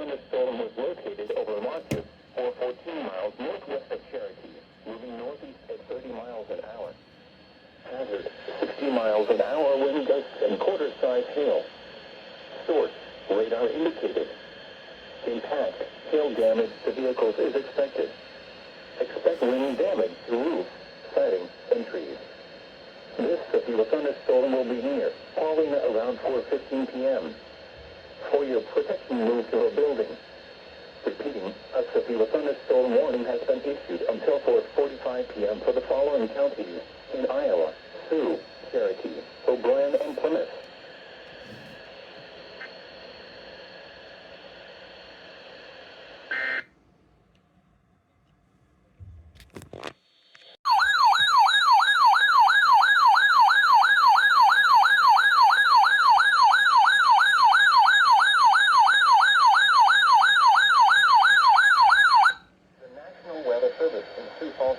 thunderstorm was located over Marcus or 14 miles northwest of Cherokee, moving northeast at 30 miles an hour. Hazard, 60 miles an hour wind gusts and quarter-size hail. Source, radar indicated. Impact, hail damage to vehicles is expected. Expect wind damage to roofs, siding, and trees. This severe thunderstorm will be near, falling around 4:15 p.m. For your protection, move to a building. Repeating, a severe thunderstorm warning has been issued until 4:45 p.m. for the following counties in Iowa: Sioux, Cherokee, O'Brien, and Plymouth.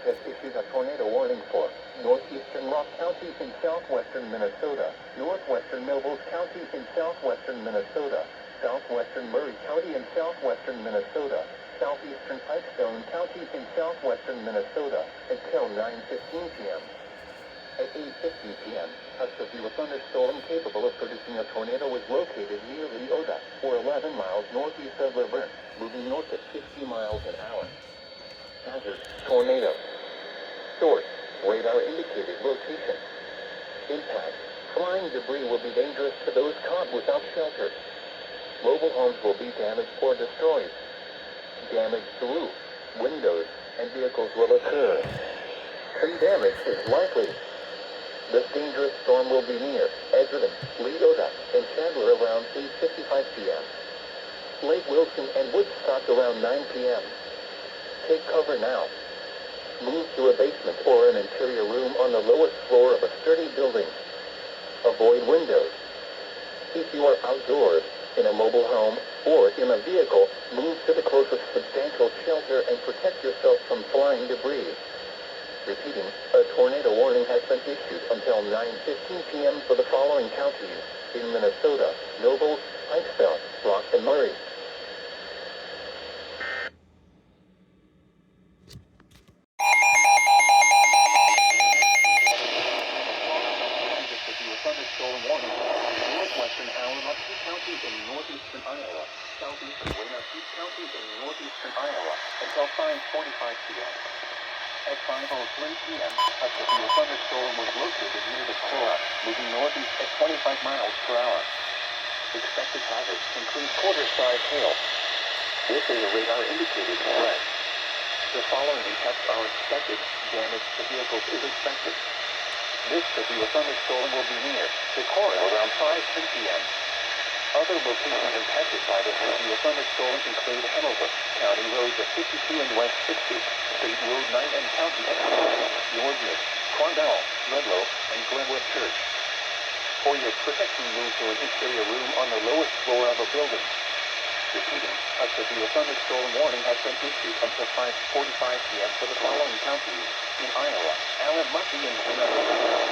Has issued a tornado warning for northeastern Rock County in southwestern Minnesota, northwestern Nobles County in southwestern Minnesota, southwestern Murray County in southwestern Minnesota, southeastern Pipestone County in southwestern Minnesota until 9:15 p.m. At 8:50 p.m., a severe thunderstorm capable of producing a tornado was located near Leota, or 11 miles northeast of Laverne, moving north at 50 miles an hour. Hazard, tornado. Source, radar indicated location. Impact, flying debris will be dangerous to those caught without shelter. Mobile homes will be damaged or destroyed. Damage to roofs, windows, and vehicles will occur. Tree damage is likely. This dangerous storm will be near Edgerton, Leota, and Chandler around 8:55 p.m. Lake Wilson and Woodstock around 9 p.m. Take cover now. Move to a basement or an interior room on the lowest floor of a sturdy building. Avoid windows. If you are outdoors, in a mobile home, or in a vehicle, move to the closest substantial shelter and protect yourself from flying debris. Repeating, a tornado warning has been issued until 9:15 p.m. for the following counties in Minnesota: Nobles, Pikesville, Rock, and Murray. Thunderstorm warning for northwestern Allen-Upton County in northeastern Iowa, southeastern Wenatchee County in northeastern Iowa until 5:45 p.m. At 5:03 p.m., a severe thunderstorm was located near the Cora, moving northeast at 25 miles per hour. Expected hazards include quarter-size hail. This is a radar-indicated threat. The following effects are expected. Damage to vehicles is expected. This severe thunderstorm will be near Decorah around 5:10 p.m. Other locations impacted by the severe thunderstorms include Hanover, County Roads at 52 and West 60, State Road 9 and County Nordman, Quandale, Ludlow, and Glenwood Church. For your protection, move to an interior room on the lowest floor of a building. Repeating, a severe thunderstorm warning has been issued until 5:45 p.m. for the following counties in Iowa: Allen, Murphy, and Plymouth.